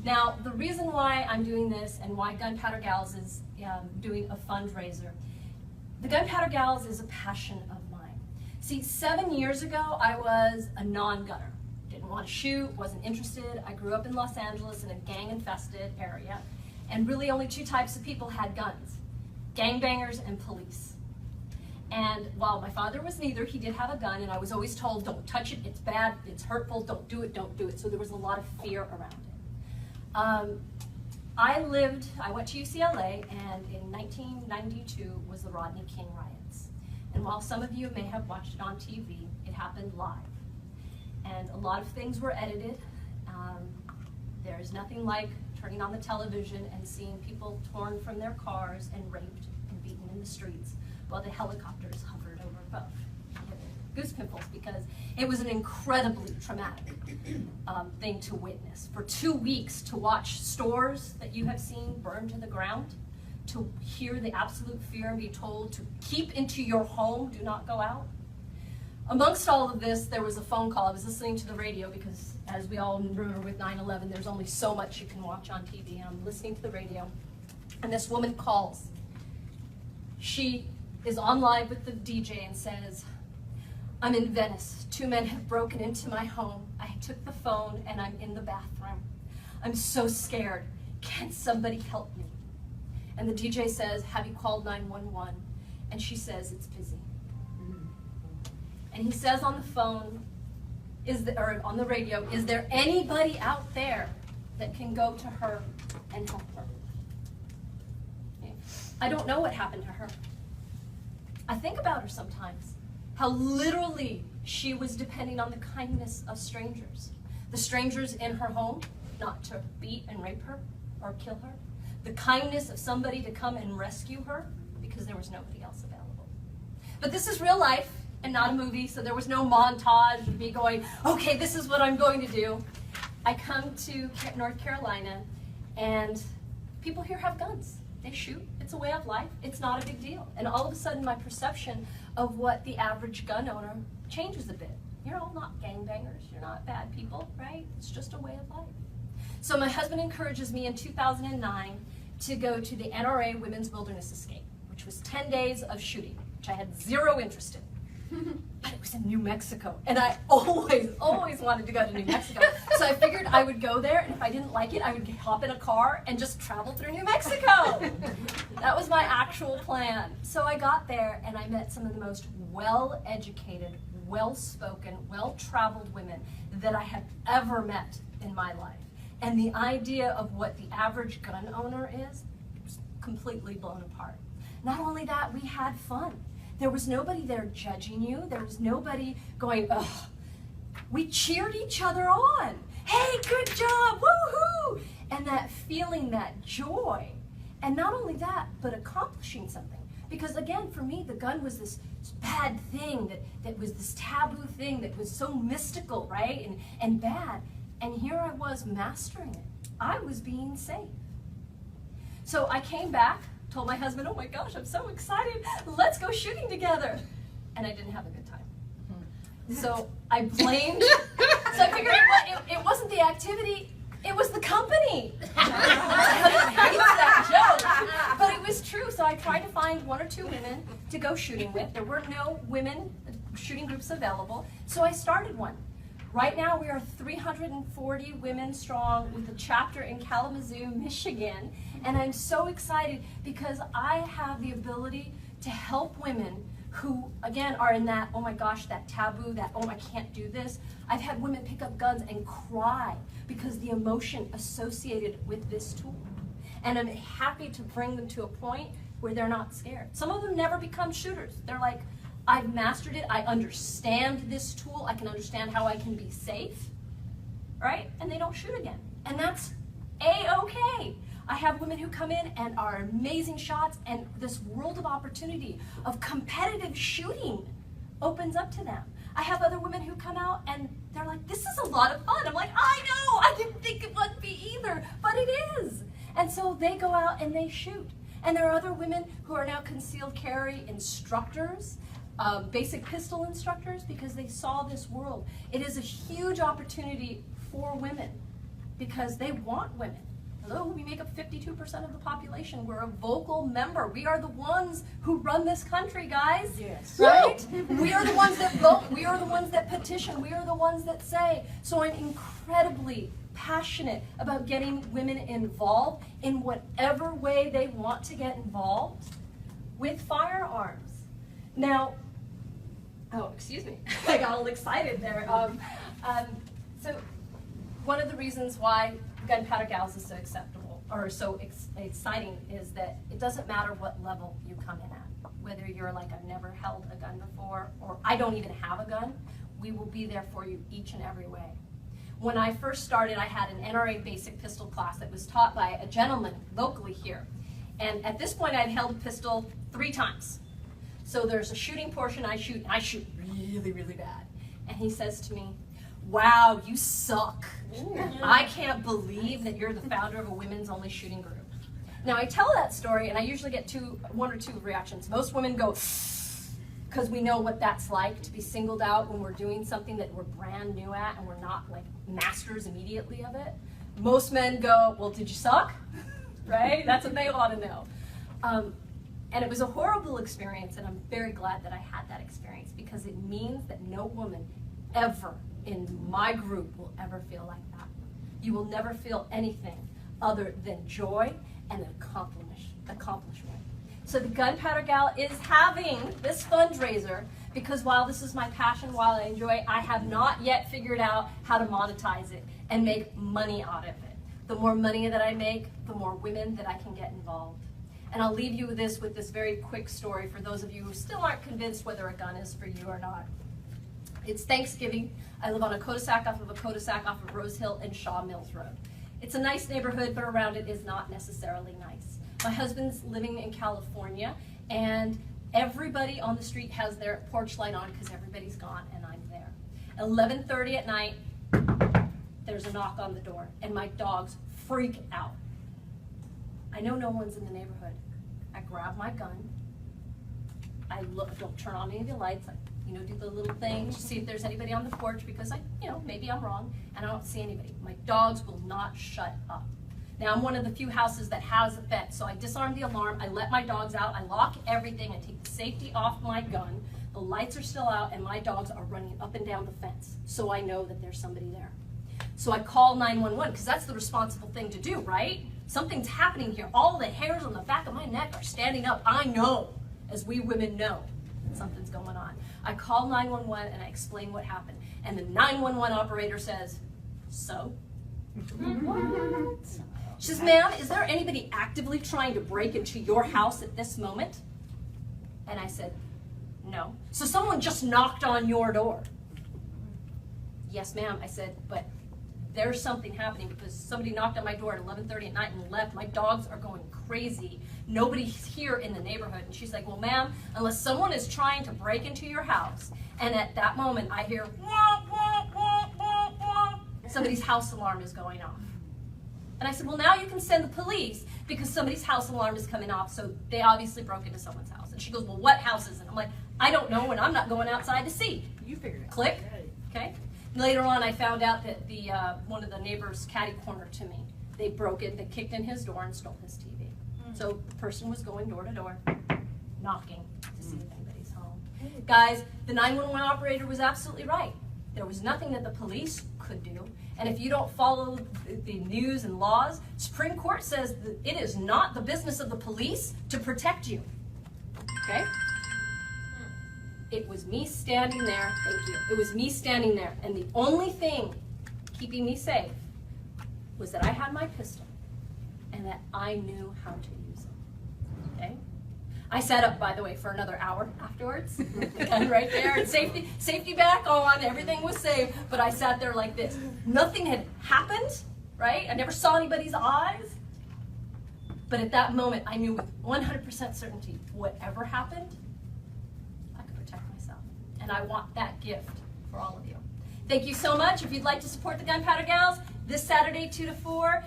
Now, the reason why I'm doing this and why Gunpowder Gals is doing a fundraiser, the Gunpowder Gals is a passion of mine. See, 7 years ago, I was a non-gunner. Didn't want to shoot, wasn't interested. I grew up in Los Angeles in a gang-infested area, and really only two types of people had guns, gangbangers and police. And while my father was neither, he did have a gun, and I was always told, don't touch it, it's bad, it's hurtful, don't do it, don't do it. So there was a lot of fear around it. I went to UCLA, and in 1992 was the Rodney King riots. And while some of you may have watched it on TV, it happened live. And a lot of things were edited. There's nothing like turning on the television and seeing people torn from their cars and raped and beaten in the streets while the helicopters hovered over both. Goose pimples, because it was an incredibly traumatic thing to witness. For 2 weeks, to watch stores that you have seen burn to the ground, to hear the absolute fear and be told to keep into your home, do not go out. Amongst all of this, there was a phone call. I was listening to the radio because, as we all remember with 9/11, there's only so much you can watch on TV, and I'm listening to the radio, and this woman calls. She is on live with the DJ and says, I'm in Venice. 2 men have broken into my home. I took the phone and I'm in the bathroom. I'm so scared. Can somebody help me? And the DJ says, have you called 911? And she says, it's busy. And he says on the phone, or on the radio, is there anybody out there that can go to her and help her? Okay. I don't know what happened to her. I think about her sometimes. How literally she was depending on the kindness of strangers. The strangers in her home, not to beat and rape her or kill her. The kindness of somebody to come and rescue her because there was nobody else available. But this is real life and not a movie, so there was no montage of me going, okay, this is what I'm going to do. I come to North Carolina, and people here have guns. They shoot. It's a way of life. It's not a big deal. And all of a sudden, my perception of what the average gun owner changes a bit. You're all not gangbangers. You're not bad people, right? It's just a way of life. So my husband encourages me in 2009 to go to the NRA Women's Wilderness Escape, which was 10 days of shooting, which I had zero interest in. But it was in New Mexico, and I always wanted to go to New Mexico. So I figured I would go there, and if I didn't like it, I would hop in a car and just travel through New Mexico. That was my actual plan. So I got there, and I met some of the most well-educated, well-spoken, well-traveled women that I have ever met in my life. And the idea of what the average gun owner is was completely blown apart. Not only that, we had fun. There was nobody there judging you. There was nobody going, ugh. We cheered each other on. Hey, good job, woohoo! And that feeling, that joy. And not only that, but accomplishing something. Because again, for me, the gun was this bad thing, that was this taboo thing that was so mystical, right? And bad. And here I was mastering it. I was being safe. So I came back, told my husband, oh my gosh, I'm so excited. Let's go shooting together. And I didn't have a good time. So I blamed, so I figured it wasn't the activity, it was the company. I hate that joke, but it was true. So I tried to find 1 or 2 women to go shooting with. There were no women shooting groups available, so I started one. Right now we are 340 women strong with a chapter in Kalamazoo, Michigan, and I'm so excited because I have the ability to help women who, again, are in that, oh my gosh, that taboo, that, oh, I can't do this. I've had women pick up guns and cry because the emotion associated with this tool. And I'm happy to bring them to a point where they're not scared. Some of them never become shooters. They're like, I've mastered it, I understand this tool, I can understand how I can be safe, right? And they don't shoot again. And that's A-okay. I have women who come in and are amazing shots, and this world of opportunity of competitive shooting opens up to them. I have other women who come out and they're like, this is a lot of fun. I'm like, I know, I didn't think it would be either, but it is. And so they go out and they shoot. And there are other women who are now concealed carry instructors, basic pistol instructors, because they saw this world. It is a huge opportunity for women. because they want women. Hello, we make up 52% of the population. We're a vocal member. We are the ones who run this country, guys. Yes. Right? We are the ones that vote. We are the ones that petition. We are the ones that say. So I'm incredibly passionate about getting women involved in whatever way they want to get involved with firearms. Now, oh, excuse me. I got all excited there. So one of the reasons why Gunpowder Gals is so acceptable or so exciting is that it doesn't matter what level you come in at. Whether you're like, I've never held a gun before, or I don't even have a gun, we will be there for you each and every way. When I first started, I had an NRA basic pistol class that was taught by a gentleman locally here. And at this point, I'd held a pistol 3 times. So there's a shooting portion, I shoot really, really bad. And he says to me, wow, you suck. I can't believe that you're the founder of a women's only shooting group. Now I tell that story and I usually get 1 or 2 reactions. Most women go, because we know what that's like to be singled out when we're doing something that we're brand new at and we're not like masters immediately of it. Most men go, well, did you suck? Right? That's what they want to know. And it was a horrible experience, and I'm very glad that I had that experience because it means that no woman ever in my group will ever feel like that. You will never feel anything other than joy and accomplishment. So the Gunpowder Gal is having this fundraiser because while this is my passion, while I enjoy it, I have not yet figured out how to monetize it and make money out of it. The more money that I make, the more women that I can get involved. And I'll leave you with this very quick story for those of you who still aren't convinced whether a gun is for you or not. It's Thanksgiving. I live on a cul-de-sac off of Rose Hill and Shaw Mills Road. It's a nice neighborhood, but around it is not necessarily nice. My husband's living in California, and everybody on the street has their porch light on because everybody's gone, and I'm there. 11:30 at night, there's a knock on the door, and my dogs freak out. I know no one's in the neighborhood. I grab my gun. I look, don't turn on any of the lights. I, do the little things, see if there's anybody on the porch because maybe I'm wrong, and I don't see anybody. My dogs will not shut up. Now, I'm one of the few houses that has a fence, so I disarm the alarm, I let my dogs out, I lock everything, I take the safety off my gun, the lights are still out, and my dogs are running up and down the fence, so I know that there's somebody there. So I call 911, because that's the responsible thing to do, right? Something's happening here. All the hairs on the back of my neck are standing up. I know, as we women know, that something's going on. I call 911 and I explain what happened. And the 911 operator says, so? What? She says, ma'am, is there anybody actively trying to break into your house at this moment? And I said, no. So someone just knocked on your door? Yes, ma'am. I said, but there's something happening because somebody knocked on my door at 11:30 at night and left. My dogs are going crazy. Nobody's here in the neighborhood. And she's like, well, ma'am, unless someone is trying to break into your house, and at that moment I hear, wah, wah, wah, wah, wah, somebody's house alarm is going off. And I said, well, now you can send the police because somebody's house alarm is coming off, so they obviously broke into someone's house. And she goes, well, what house is it? I'm like, I don't know, and I'm not going outside to see. You figured it out. Click. Okay. Later on, I found out that one of the neighbors catty corner to me. They broke it, they kicked in his door and stole his TV. So the person was going door to door, knocking to see if anybody's home. Guys, the 911 operator was absolutely right. There was nothing that the police could do. And if you don't follow the news and laws, Supreme Court says that it is not the business of the police to protect you. Okay? It was me standing there, thank you. It was me standing there, and the only thing keeping me safe was that I had my pistol and that I knew how to use it. Okay? I sat up, by the way, for another hour afterwards. Gun right there, and safety back on, everything was safe, but I sat there like this. Nothing had happened, right? I never saw anybody's eyes. But at that moment, I knew with 100% certainty, whatever happened, I could protect myself. And I want that gift for all of you. Thank you so much. If you'd like to support the Gunpowder Gals, this Saturday, 2 to 4,